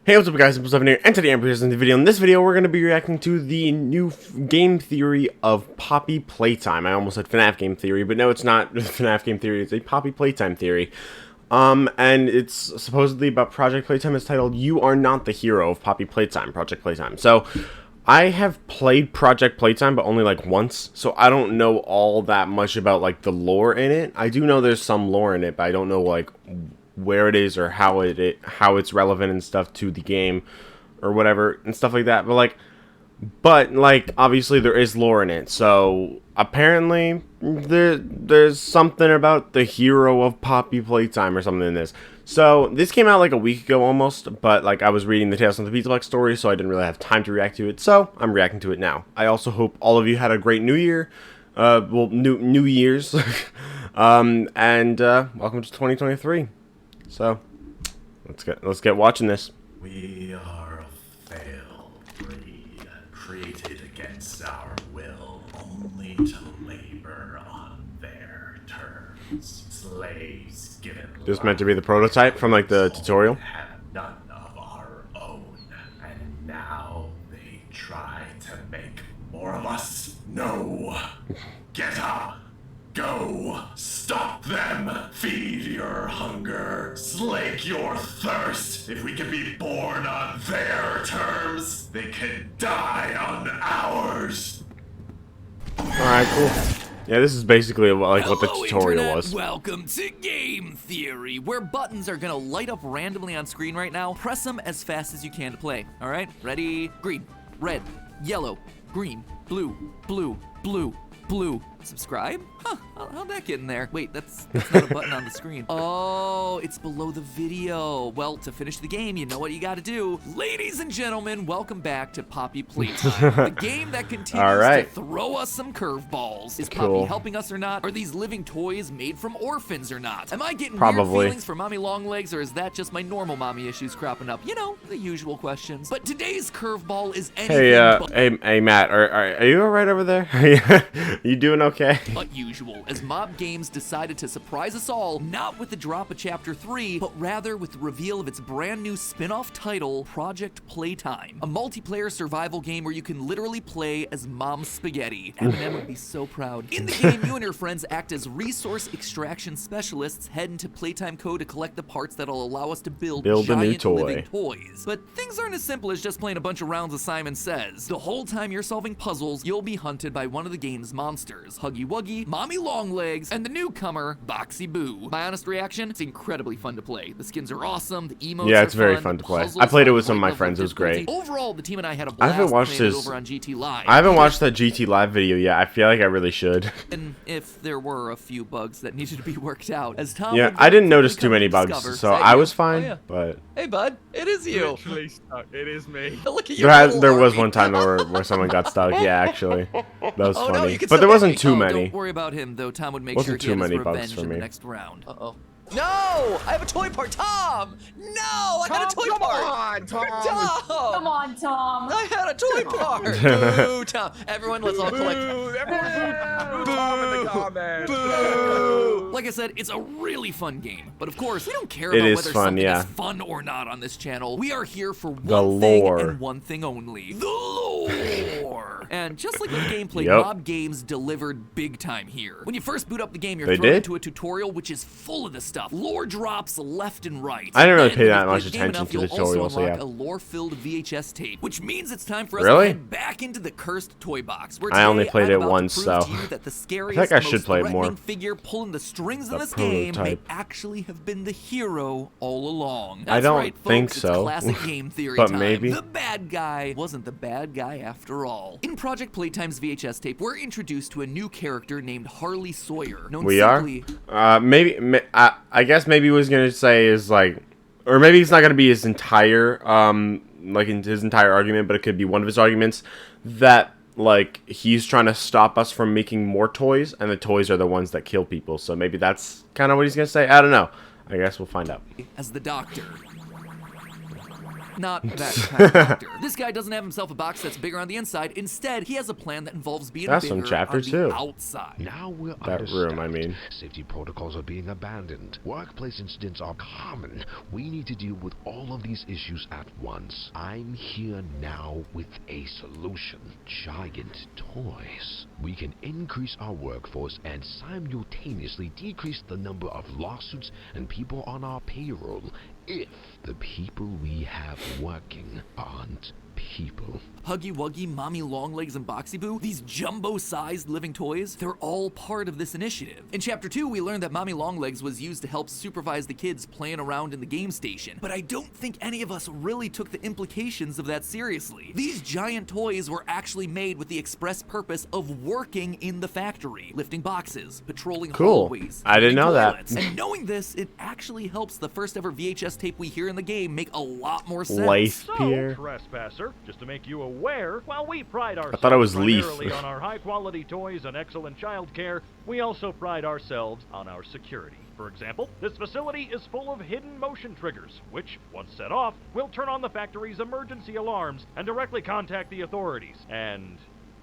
Hey, what's up guys, ImpulseEvan here, and today I'm presenting the video. In this video, we're going to be reacting to the new game theory of Poppy Playtime. I almost said FNAF game theory, but no, it's not FNAF game theory, it's a Poppy Playtime theory. And it's supposedly about Project Playtime. It's titled, You Are Not the Hero of Poppy Playtime, Project Playtime. So, I have played Project Playtime, but only like once, so I don't know all that much about like the lore in it. I do know there's some lore in it, but I don't know like where it is or how it's relevant and stuff to the game or whatever and stuff like that. But like obviously there is lore in it, so apparently there's something about the hero of Poppy Playtime or something in this. So this came out like a week ago almost, but like I was reading the Tales from the Pizza Box story, so I didn't really have time to react to it, so I'm reacting to it now. I also hope all of you had a great new year. Well, New Year's. Welcome to 2023. So, let's get watching this. We are a failed breed, created against our will, only to labor on their terms. Slaves given This meant to be the prototype from like the tutorial. have none of our own, and now they try to make more of us. No, get up. Go! Stop them! Feed your hunger! Slake your thirst! If we can be born on their terms, they can die on ours! Alright, cool. Yeah, this is basically like what the tutorial Internet. was. Welcome to Game Theory, where buttons are gonna light up randomly on screen right now. Press them as fast as you can to play. Alright? Ready? Green, red, yellow, green, blue, blue, blue, blue. Subscribe? Huh, how'd that get in there? Wait, that's not a button on the screen. Oh, it's below the video. Well, to finish the game, you know what you gotta do. Ladies and gentlemen, welcome back to Poppy Playtime, the game that continues to throw us some curveballs. Is Poppy helping us or not? Are these living toys made from orphans or not? Am I getting weird feelings for mommy long legs, or is that just my normal mommy issues cropping up? You know, the usual questions. But today's curveball is anything Hey Matt, are you alright over there? You doing okay? But usual, as Mob Games decided to surprise us all, not with the drop of Chapter 3, but rather with the reveal of its brand new spin-off title, Project Playtime, a multiplayer survival game where you can literally play as Mom Spaghetti. Eminem would be so proud. In the game, you and your friends act as resource extraction specialists, head into Playtime Co. to collect the parts that'll allow us to build giant a new toy. living toys. But things aren't as simple as just playing a bunch of rounds of Simon Says. The whole time you're solving puzzles, you'll be hunted by one of the game's monsters, Huggy Wuggy, Mommy Longlegs, and the newcomer, Boxy Boo. My honest reaction, it's incredibly fun to play. The skins are awesome, the emotes Yeah, it's are very fun to play. I played it with some of my friends, it was great. Overall, the team and I had a blast. I haven't watched playing it this. over on GT Live. I haven't watched that GT Live video yet. I feel like I really should. And if there were a few bugs that needed to be worked out, as Tom Yeah, would I didn't very notice too many quickly bugs, discover. so Say I you. was fine, Oh, yeah. but Hey bud, it is you. Literally stuck. It is me. Look at you. there was one time where someone got stuck. Yeah, actually, that was Oh, no, funny. you can But still there get wasn't me. too Oh, many. Don't worry about him, though. Tom would make Wasn't sure he too had his many bugs revenge for in the me. next round. Uh-oh. No! I have a toy part. Tom! No! I got a toy part! Tom! Come on, Tom. I had a toy part! Boo, Tom. Everyone, let's all collect. Boo! Everyone! Tom in the comments! Boo! Like I said, it's a really fun game. But of course, we don't care It about is whether fun, something yeah. is fun or not on this channel. We are here for The one thing lore. and one thing only. The lore! And just like with gameplay, Yep. Mob Games delivered big time here. When you first boot up the game, you're They thrown did? into a tutorial which is full of this stuff. Lore drops left and right. I didn't really And pay when that you've much played the game attention enough, to the you'll also tutorial, so unlock yeah. a lore-filled VHS tape, which means it's time for us Really? to head back into the cursed toy box. Where I only today played I'm it about to once, prove so to you that the scariest, I think I should most play it more. threatening figure pulling the strings in The this game may Prototype. actually have been the hero all along. I That's don't right, folks, think it's so. classic game theory But time. maybe. The bad guy wasn't the bad guy after all. In Project Playtime's VHS tape, we're introduced to a new character named Harley Sawyer. Known We are? simply I guess maybe what he's gonna say is like, or maybe it's not gonna be his entire, like his entire argument, but it could be one of his arguments that like he's trying to stop us from making more toys, and the toys are the ones that kill people. So maybe that's kind of what he's gonna say. I don't know. I guess we'll find out. as the Doctor. Not that kind of doctor. This guy doesn't have himself a box that's bigger on the inside. Instead, he has a plan that involves being That's bigger from chapter on the 2. outside. Now we're That room, I mean. Safety protocols are being abandoned. Workplace incidents are common. We need to deal with all of these issues at once. I'm here now with a solution. Giant toys. We can increase our workforce and simultaneously decrease the number of lawsuits and people on our payroll if the people we have working aren't people. Huggy Wuggy, Mommy Longlegs, and Boxy Boo, these jumbo-sized living toys, they're all part of this initiative. In Chapter 2, we learned that Mommy Longlegs was used to help supervise the kids playing around in the game station, but I don't think any of us really took the implications of that seriously. These giant toys were actually made with the express purpose of working in the factory, lifting boxes, patrolling hallways. I didn't know that. toilets. And knowing this, it actually helps the first ever VHS tape we hear in the game make a lot more sense. Life So, Pier. trespasser, just to make you aware, while we pride ourselves thought it was Leaf. primarily on our high-quality toys and excellent child care, we also pride ourselves on our security. For example, this facility is full of hidden motion triggers, which, once set off, will turn on the factory's emergency alarms and directly contact the authorities. And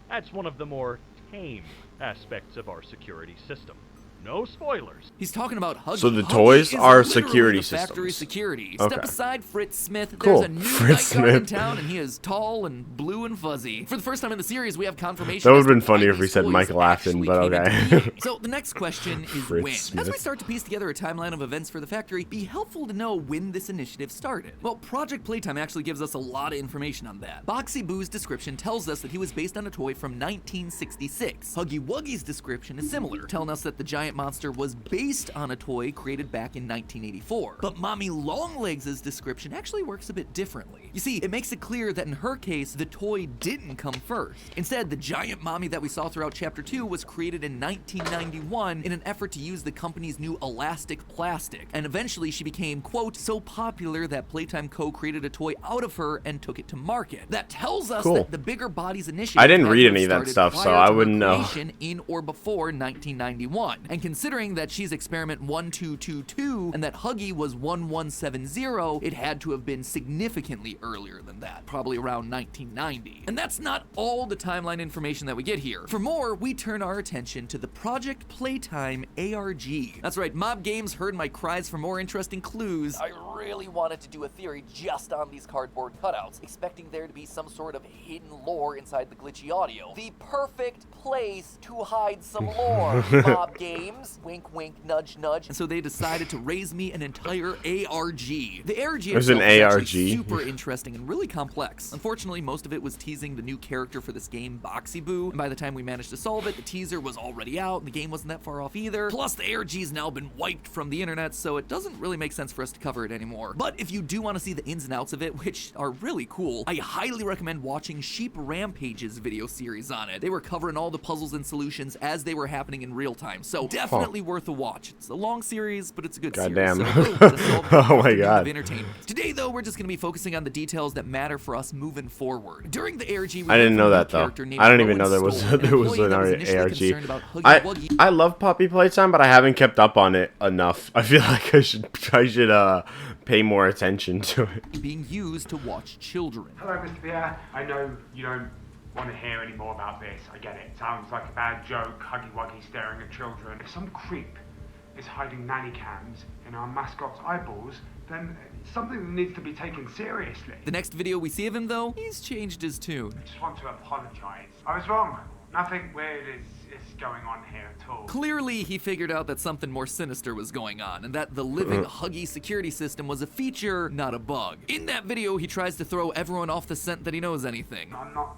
that's one of the more tame aspects of our security system. No spoilers. He's talking about Huggy. So the Huggy toys is are literally security the factory systems. security. Okay. Step aside Fritz Smith. Cool. There's a new Fritz night guard in Smith. town, and he is tall and blue and fuzzy. For the first time in the series, we have confirmation. That would've as to been funnier why if we these said toys Michael Afton, actually but came into okay. being. So the next question is Fritz when. Smith. As we start to piece together a timeline of events for the factory, it'd be helpful to know when this initiative started. Well, Project Playtime actually gives us a lot of information on that. Boxy Boo's description tells us that he was based on a toy from 1966. Huggy Wuggy's description is similar, telling us that the giant monster was based on a toy created back in 1984. But Mommy Longlegs' description actually works a bit differently. You see, it makes it clear that in her case, the toy didn't come first. Instead, the giant mommy that we saw throughout Chapter 2 was created in 1991 in an effort to use the company's new elastic plastic. And eventually she became, quote, so popular that Playtime Co. created a toy out of her and took it to market. That tells us Cool. that the bigger bodies initiative I didn't had read to have any of that started stuff, so prior I to her wouldn't know. creation in or before 1991. And considering that she's experiment 1222 and that Huggy was 1170, it had to have been significantly earlier than that, probably around 1990. And that's not all the timeline information that we get here. For more, we turn our attention to the Project Playtime ARG. That's right, Mob Games heard my cries for more interesting clues. I really wanted to do a theory just on these cardboard cutouts, expecting there to be some sort of hidden lore inside the glitchy audio. The perfect place to hide some lore, Mob Games. Wink, wink, nudge, nudge. And so they decided to raise me an entire ARG. The ARG There's an itself is ARG. actually super interesting and really complex. Unfortunately, most of it was teasing the new character for this game, Boxy Boo, and by the time we managed to solve it, the teaser was already out, and the game wasn't that far off either. Plus, the ARG's now been wiped from the internet, so it doesn't really make sense for us to cover it anymore. But if you do want to see the ins and outs of it, which are really cool, I highly recommend watching Sheep Rampage's video series on it. They were covering all the puzzles and solutions as they were happening in real time, so definitely worth a watch. It's a long series, but it's a good Goddamn. series. So, boom, to solve the Oh my afternoon God. of entertainment. Today, though, we're just going to be focusing on the details that matter for us moving forward. During the ARG, we I didn't know that though. character named I don't even Rowan know there was Stoll, there was employee an that was initially ARG. concerned about Huggy Wuggy. I love Poppy Playtime, but I haven't kept up on it enough. I feel like I should pay more attention to it. being used to watch children. Hello, Mr. Pierre. I know you don't want to hear any more about this. I get it. Sounds like a bad joke, Huggy Wuggy staring at children. If some creep is hiding nanny cams in our mascot's eyeballs, then it's something that needs to be taken seriously. The next video we see of him, though, he's changed his tune. I just want to apologize. I was wrong. Nothing weird is going on here at all. Clearly, he figured out that something more sinister was going on, and that the living Huggy security system was a feature, not a bug. In that video, he tries to throw everyone off the scent that he knows anything. I'm not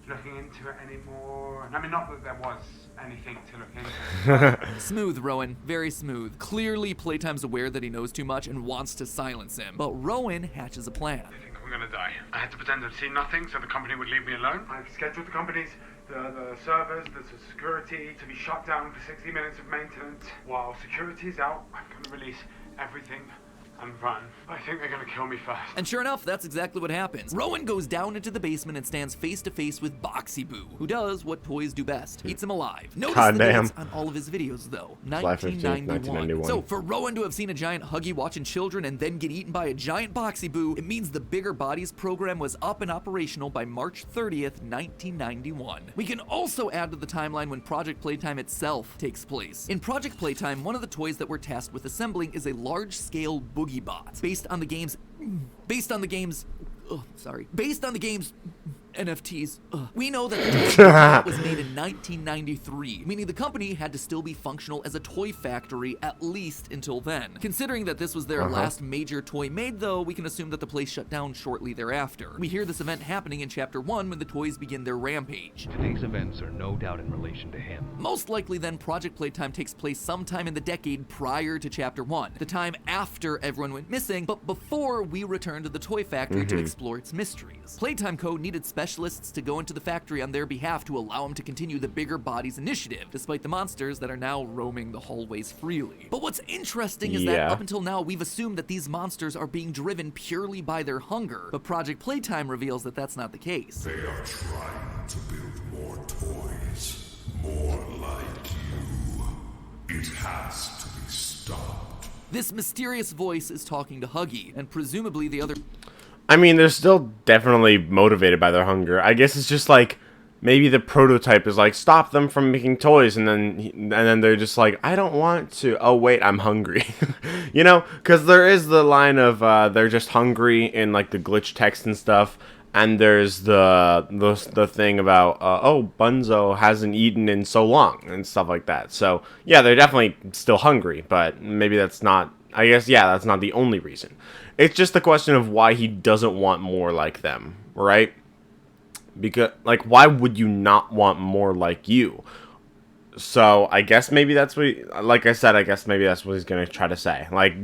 looking into it anymore. I mean, not that there was anything to look into. Smooth, Rowan. Very smooth. Clearly, Playtime's aware that he knows too much and wants to silence him. But Rowan hatches a plan. I think I'm gonna die. I had to pretend I'd seen nothing so the company would leave me alone. I've scheduled the company's the servers, the security to be shut down for 60 minutes of maintenance. While security is out, I'm gonna release everything and run. I think they're gonna kill me first. And sure enough, that's exactly what happens. Rowan goes down into the basement and stands face to face with Boxy Boo, who does what toys do best, eats him alive. Notice the dates on all of his videos though, 1991. So for Rowan to have seen a giant Huggy watching children and then get eaten by a giant Boxy Boo, it means the Bigger Bodies program was up and operational by March 30th, 1991. We can also add to the timeline when Project Playtime itself takes place. In Project Playtime, one of the toys that we're tasked with assembling is a large-scale boogie bot based on the game's NFTs. We know that the toy was made in 1993, meaning the company had to still be functional as a toy factory at least until then. Considering that this was their last major toy made though, we can assume that the place shut down shortly thereafter. We hear this event happening in Chapter 1 when the toys begin their rampage. Today's events are no doubt in relation to him. Most likely then, Project Playtime takes place sometime in the decade prior to Chapter 1, the time after everyone went missing, but before we return to the toy factory to explore its mysteries. Playtime Co. needed specialists to go into the factory on their behalf to allow them to continue the Bigger Bodies initiative, despite the monsters that are now roaming the hallways freely. But what's interesting is that up until now, we've assumed that these monsters are being driven purely by their hunger, but Project Playtime reveals that that's not the case. They are trying to build more toys, more like you. It has to be stopped. This mysterious voice is talking to Huggy, and presumably the other... I mean, they're still definitely motivated by their hunger. I guess it's just like, maybe the prototype is like, stop them from making toys, and then they're just like, I don't want to. Oh wait, I'm hungry. You know, because there is the line of they're just hungry in like the glitch text and stuff, and there's the thing about oh, Bunzo hasn't eaten in so long and stuff like that. So yeah, they're definitely still hungry, but maybe that's not. I guess yeah, that's not the only reason. It's just the question of why he doesn't want more like them, right? Because, like, why would you not want more like you? So, I guess maybe that's what, like I said, I guess maybe that's what he's going to try to say. Like,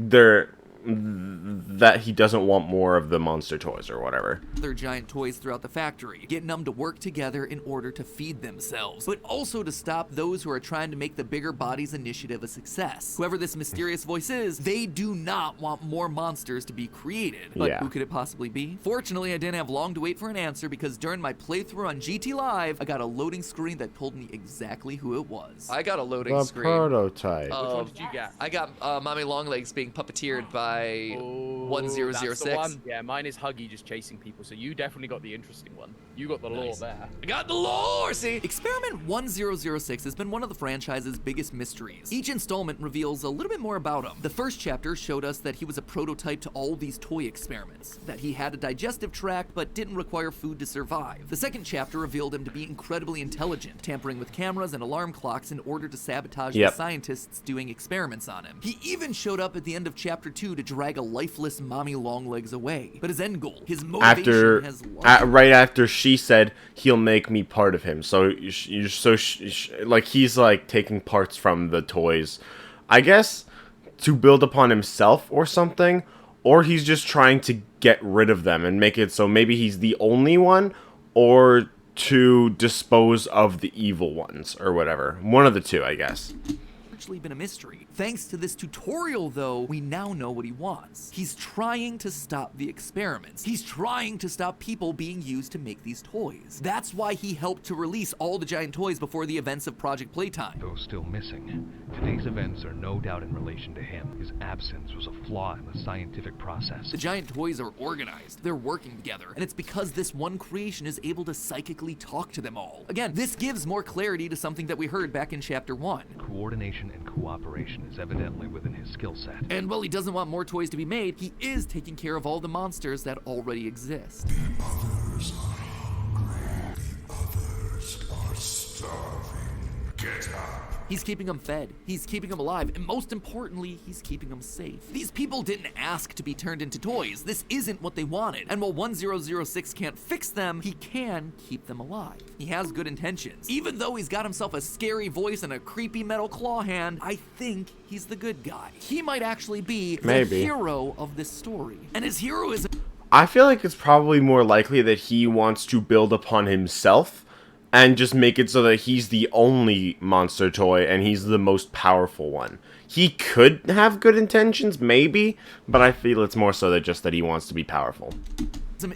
that he doesn't want more of the monster toys or whatever. Other giant toys throughout the factory, getting them to work together in order to feed themselves, but also to stop those who are trying to make the Bigger Bodies initiative a success. Whoever this mysterious voice is, they do not want more monsters to be created. But who could it possibly be? Fortunately, I didn't have long to wait for an answer because during my playthrough on GT Live, I got a loading screen that told me exactly who it was. I got a loading screen. Prototype. Which one did you get? I got Mommy Longlegs being puppeteered by 1006. That's the one. Yeah, mine is Huggy just chasing people, so you definitely got the interesting one. You got the lore there. I got the lore, see? Experiment 1006 has been one of the franchise's biggest mysteries. Each installment reveals a little bit more about him. The first chapter showed us that he was a prototype to all these toy experiments, that he had a digestive tract but didn't require food to survive. The second chapter revealed him to be incredibly intelligent, tampering with cameras and alarm clocks in order to sabotage the scientists doing experiments on him. He even showed up at the end of chapter 2 to drag a lifeless Mommy Longlegs away. But his end goal, his motivation has right after she said he'll make me part of him. So like he's like taking parts from the toys, I guess, to build upon himself or something, or he's just trying to get rid of them and make it so maybe he's the only one, or to dispose of the evil ones or whatever. One of the two, I guess. Been a mystery. Thanks to this tutorial, though, we now know what he wants. He's trying to stop the experiments. He's trying to stop people being used to make these toys. That's why he helped to release all the giant toys before the events of Project Playtime. Though still missing, today's events are no doubt in relation to him. His absence was a flaw in the scientific process. The giant toys are organized. They're working together. And it's because this one creation is able to psychically talk to them all. Again, this gives more clarity to something that we heard back in Chapter 1. Coordination and cooperation is evidently within his skill set. And while he doesn't want more toys to be made, he is taking care of all the monsters that already exist. The others are hungry. The others are starving. Get up. He's keeping them fed, he's keeping them alive, and most importantly, he's keeping them safe. These people didn't ask to be turned into toys. This isn't what they wanted. And while 1006 can't fix them, he can keep them alive. He has good intentions. Even though he's got himself a scary voice and a creepy metal claw hand, I think he's the good guy. He might actually be the hero of this story. And his heroism... I feel like it's probably more likely that he wants to build upon himself and just make it so that he's the only monster toy and he's the most powerful one. He could have good intentions, maybe, but I feel it's more so that just that he wants to be powerful.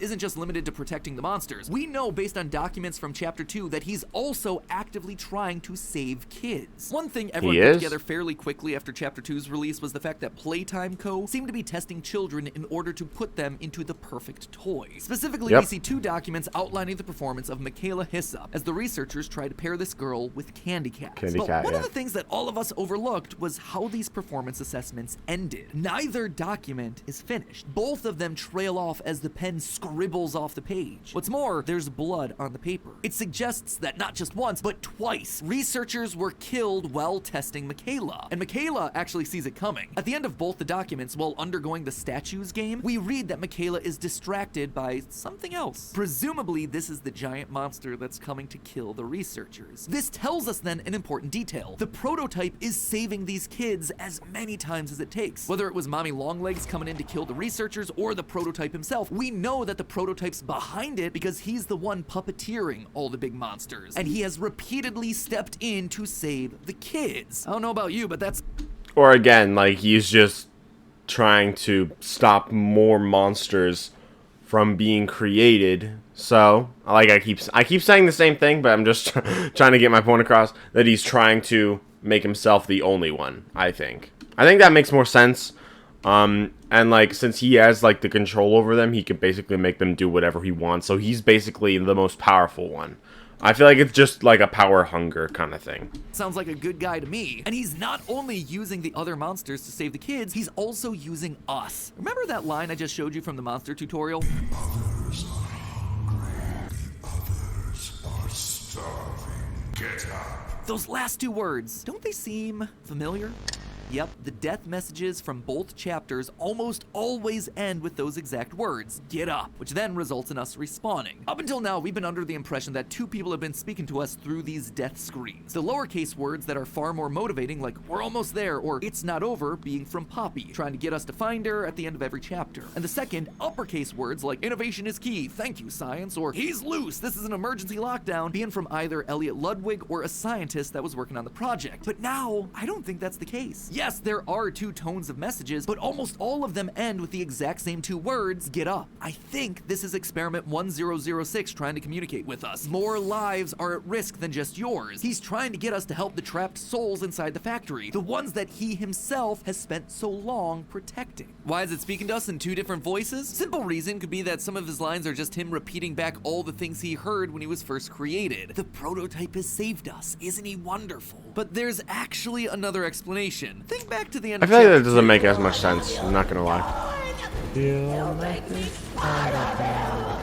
Isn't just limited to protecting the monsters. We know based on documents from Chapter 2 that he's also actively trying to save kids. One thing everyone put together fairly quickly after Chapter 2's release was the fact that Playtime Co. seemed to be testing children in order to put them into the perfect toy. Specifically, we see 2 documents outlining the performance of Michaela Hyssop as the researchers try to pair this girl with Candy Cats. But one of the things that all of us overlooked was how these performance assessments ended. Neither document is finished. Both of them trail off as the pen scribbles off the page. What's more, there's blood on the paper. It suggests that not just once, but twice, researchers were killed while testing Michaela. And Michaela actually sees it coming. At the end of both the documents, while undergoing the statues game, we read that Michaela is distracted by something else. Presumably, this is the giant monster that's coming to kill the researchers. This tells us then an important detail. The prototype is saving these kids as many times as it takes. Whether it was Mommy Longlegs coming in to kill the researchers or the prototype himself, we know that the prototype's behind it because he's the one puppeteering all the big monsters, and he has repeatedly stepped in to save the kids. I don't know about you, but that's... Or again, like, he's just trying to stop more monsters from being created. So, like, I keep saying the same thing, but I'm just trying to get my point across, that he's trying to make himself the only one, I think. I think that makes more sense. And like, since he has like the control over them, he can basically make them do whatever he wants. So he's basically the most powerful one. I feel like it's just like a power hunger kind of thing. Sounds like a good guy to me. And he's not only using the other monsters to save the kids, he's also using us. Remember that line I just showed you from the monster tutorial? Others are hungry, others are starving. Get up. Those last 2 words, don't they seem familiar? Yep, the death messages from both chapters almost always end with those exact words, get up, which then results in us respawning. Up until now, we've been under the impression that 2 people have been speaking to us through these death screens. The lowercase words that are far more motivating, like we're almost there or it's not over, being from Poppy, trying to get us to find her at the end of every chapter. And the second, uppercase words like innovation is key, thank you science, or he's loose, this is an emergency lockdown, being from either Elliot Ludwig or a scientist that was working on the project. But now, I don't think that's the case. Yes, there are 2 tones of messages, but almost all of them end with the exact same 2 words, get up. I think this is experiment 1006 trying to communicate with us. More lives are at risk than just yours. He's trying to get us to help the trapped souls inside the factory, the ones that he himself has spent so long protecting. Why is it speaking to us in 2 different voices? Simple reason could be that some of his lines are just him repeating back all the things he heard when he was first created. The prototype has saved us, isn't he wonderful? But there's actually another explanation. Think back to the end. I feel like that doesn't make as much sense, I'm not gonna lie.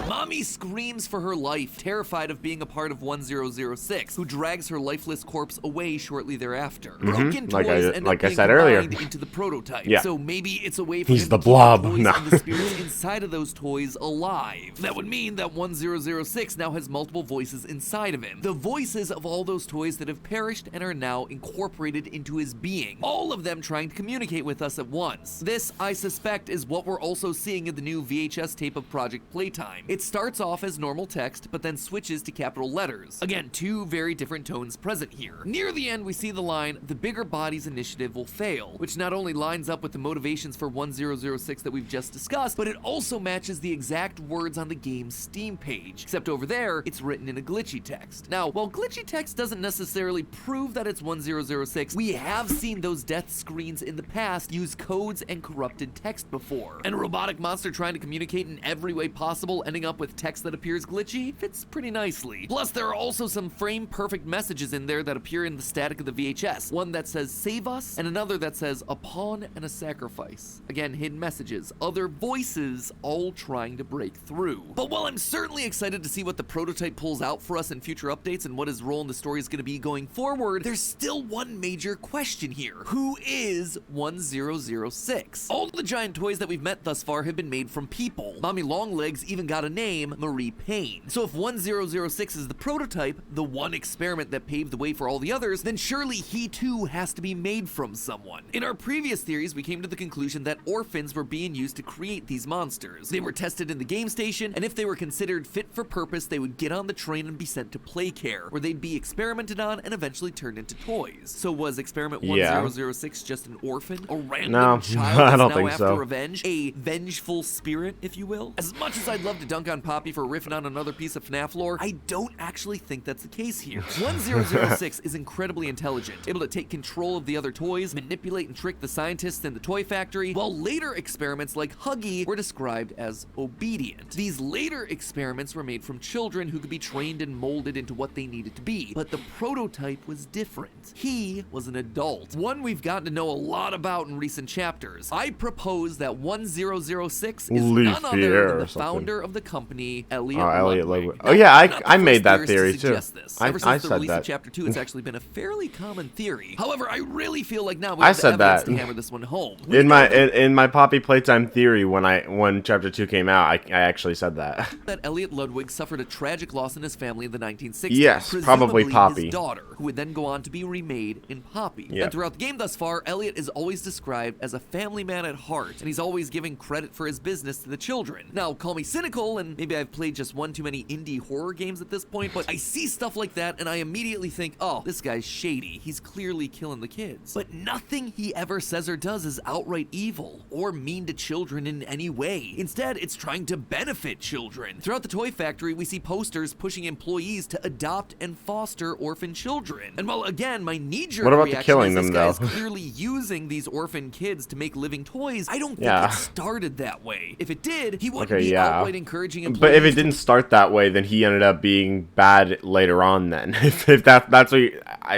Mommy screams for her life, terrified of being a part of 1006, who drags her lifeless corpse away shortly thereafter. Broken toys end up being combined into the prototype. So maybe it's a way for him to keep the toys and the spirits inside of those toys alive. That would mean that 1006 now has multiple voices inside of him. The voices of all those toys that have perished and are now incorporated into his being. All of them trying to communicate with us at once. This, I suspect, is what we're also seeing in the new VHS tape of Project Playtime. It starts off as normal text, but then switches to capital letters. Again, 2 very different tones present here. Near the end, we see the line, the bigger bodies initiative will fail, which not only lines up with the motivations for 1006 that we've just discussed, but it also matches the exact words on the game's Steam page, except over there, it's written in a glitchy text. Now, while glitchy text doesn't necessarily prove that it's 1006, we have seen those death screens in the past use codes and corrupted text before. And a robotic monster trying to communicate in every way possible, ending up with text that appears glitchy, fits pretty nicely. Plus, there are also some frame-perfect messages in there that appear in the static of the VHS. One that says, save us, and another that says, a pawn and a sacrifice. Again, hidden messages, other voices, all trying to break through. But while I'm certainly excited to see what the prototype pulls out for us in future updates and what his role in the story is going to be going forward, there's still one major question here. Who is 1006? All the giant toys that we've met thus far have been made from people. Mommy Longlegs even got a name, name Marie Payne. So if 1006 is the prototype, the one experiment that paved the way for all the others, then surely he too has to be made from someone. In our previous theories, we came to the conclusion that orphans were being used to create these monsters. They were tested in the game station, and if they were considered fit for purpose, they would get on the train and be sent to play care, where they'd be experimented on and eventually turned into toys. So was experiment 1006 just an orphan? A random child I that's don't now think after so. revenge? A vengeful spirit, if you will? As much as I'd love to dunk on Poppy for riffing on another piece of FNAF lore, I don't actually think that's the case here. 1006 is incredibly intelligent, able to take control of the other toys, manipulate and trick the scientists in the toy factory, while later experiments like Huggy were described as obedient. These later experiments were made from children who could be trained and molded into what they needed to be, but the prototype was different. He was an adult, one we've gotten to know a lot about in recent chapters. I propose that 1006 is none other than the founder of the company, Elliot Ludwig. Oh yeah, I made that theory too. Ever since the release of Chapter 2, it's actually been a fairly common theory. However, I really feel like now we have the evidence to hammer this one home. In my Poppy Playtime theory, when Chapter 2 came out, I actually said that. That Elliot Ludwig suffered a tragic loss in his family in the 1960s. Yes, probably Poppy. His daughter, who would then go on to be remade in Poppy. Yep. And throughout the game thus far, Elliot is always described as a family man at heart, and he's always giving credit for his business to the children. Now, call me cynical, and maybe I've played just one too many indie horror games at this point, but I see stuff like that, and I immediately think, oh, this guy's shady. He's clearly killing the kids. But nothing he ever says or does is outright evil, or mean to children in any way. Instead, it's trying to benefit children. Throughout the toy factory, we see posters pushing employees to adopt and foster orphan children. And while, again, my knee-jerk reaction is this guy is clearly using these orphan kids to make living toys, I don't think it started that way. If it did, he wouldn't be outright encouraging employees. But if it didn't start that way, then he ended up being bad later on then. if that's what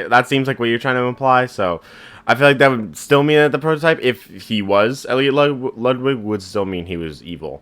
that seems like what you're trying to imply, so I feel like that would still mean that the prototype, if he was Elliot Ludwig, would still mean he was evil.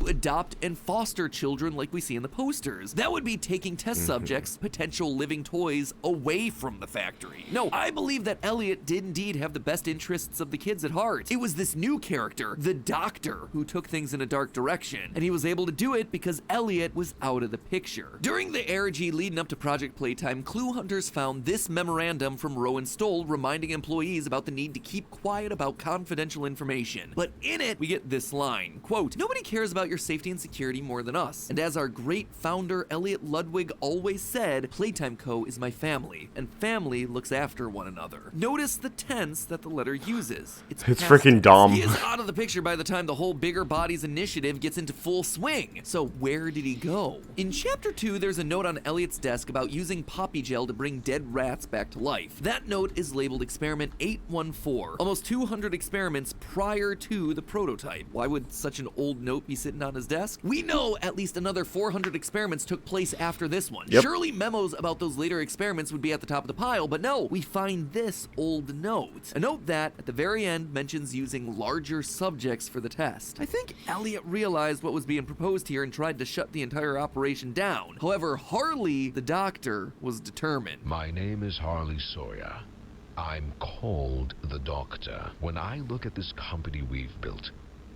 Adopt and foster children like we see in the posters. That would be taking test subjects, potential living toys, away from the factory. No, I believe that Elliot did indeed have the best interests of the kids at heart. It was this new character, the Doctor, who took things in a dark direction, and he was able to do it because Elliot was out of the picture. During the ARG leading up to Project Playtime, clue hunters found this memorandum from Rowan Stoll reminding employees about the need to keep quiet about confidential information. But in it, we get this line, quote, "Nobody cares about your safety and security more than us. And as our great founder Elliot Ludwig always said, Playtime Co. is my family, and family looks after one another." Notice the tense that the letter uses. It's freaking dumb. He is out of the picture by the time the whole Bigger Bodies initiative gets into full swing. So where did he go? In Chapter 2, there's a note on Elliot's desk about using poppy gel to bring dead rats back to life. That note is labeled Experiment 814. Almost 200 experiments prior to the prototype. Why would such an old note be sitting on his desk? We know at least another 400 experiments took place after this one. Yep. Surely memos about those later experiments would be at the top of the pile, but no, we find this old note. A note that, at the very end, mentions using larger subjects for the test. I think Elliot realized what was being proposed here and tried to shut the entire operation down. However, Harley, the doctor, was determined. My name is Harley Sawyer. I'm called the Doctor. When I look at this company we've built,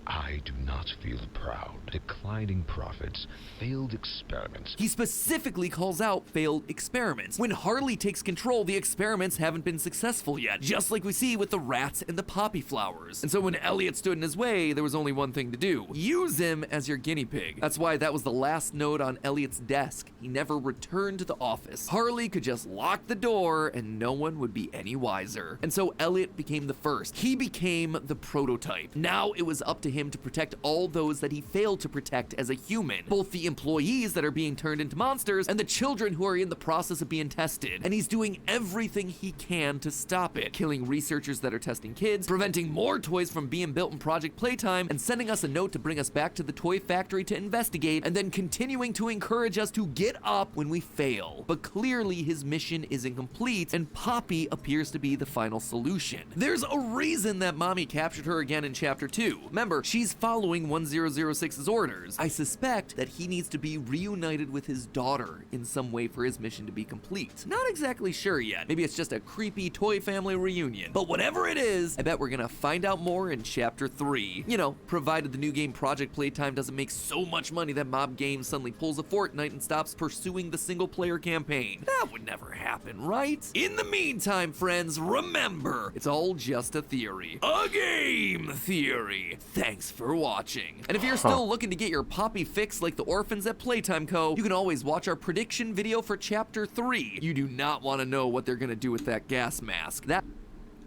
I do not feel proud. Declining profits, failed experiments. He specifically calls out failed experiments. When Harley takes control, the experiments haven't been successful yet, just like we see with the rats and the poppy flowers. And so when Elliot stood in his way, there was only one thing to do. Use him as your guinea pig. That's why that was the last note on Elliot's desk. He never returned to the office. Harley could just lock the door and no one would be any wiser. And so Elliot became the first. He became the prototype. Now it was up to him to protect all those that he failed to protect as a human, both the employees that are being turned into monsters and the children who are in the process of being tested. And he's doing everything he can to stop it, killing researchers that are testing kids, preventing more toys from being built in Project Playtime, and sending us a note to bring us back to the toy factory to investigate, and then continuing to encourage us to get up when we fail. But clearly his mission is incomplete, and Poppy appears to be the final solution. There's a reason that Mommy captured her again in Chapter 2. Remember, She's following 1006's orders. I suspect that he needs to be reunited with his daughter in some way for his mission to be complete. Not exactly sure yet. Maybe it's just a creepy toy family reunion. But whatever it is, I bet we're gonna find out more in Chapter 3. You know, provided the new game Project Playtime doesn't make so much money that Mob Games suddenly pulls a Fortnite and stops pursuing the single-player campaign. That would never happen, right? In the meantime, friends, remember, it's all just a theory. A game theory. Thanks for watching. And if you're still looking to get your Poppy fix like the orphans at Playtime Co., you can always watch our prediction video for Chapter 3. You do not want to know what they're gonna do with that gas mask.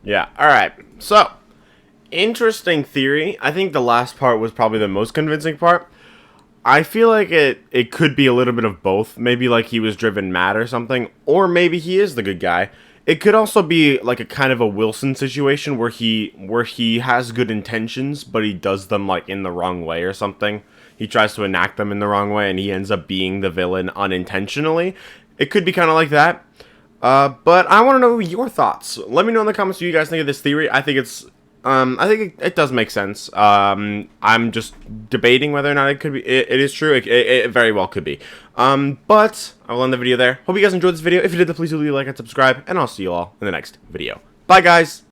Yeah, alright. So, interesting theory. I think the last part was probably the most convincing part. I feel like it could be a little bit of both. Maybe like he was driven mad or something, or maybe he is the good guy. It could also be like a kind of a Wilson situation where he has good intentions, but he does them like in the wrong way or something. He tries to enact them in the wrong way, and he ends up being the villain unintentionally. It could be kind of like that. But I want to know your thoughts. Let me know in the comments what you guys think of this theory. I think it does make sense. I'm just debating whether or not it could be. It is true. It very well could be. But I will end the video there. Hope you guys enjoyed this video. If you did, please do leave a like and subscribe, and I'll see you all in the next video. Bye, guys.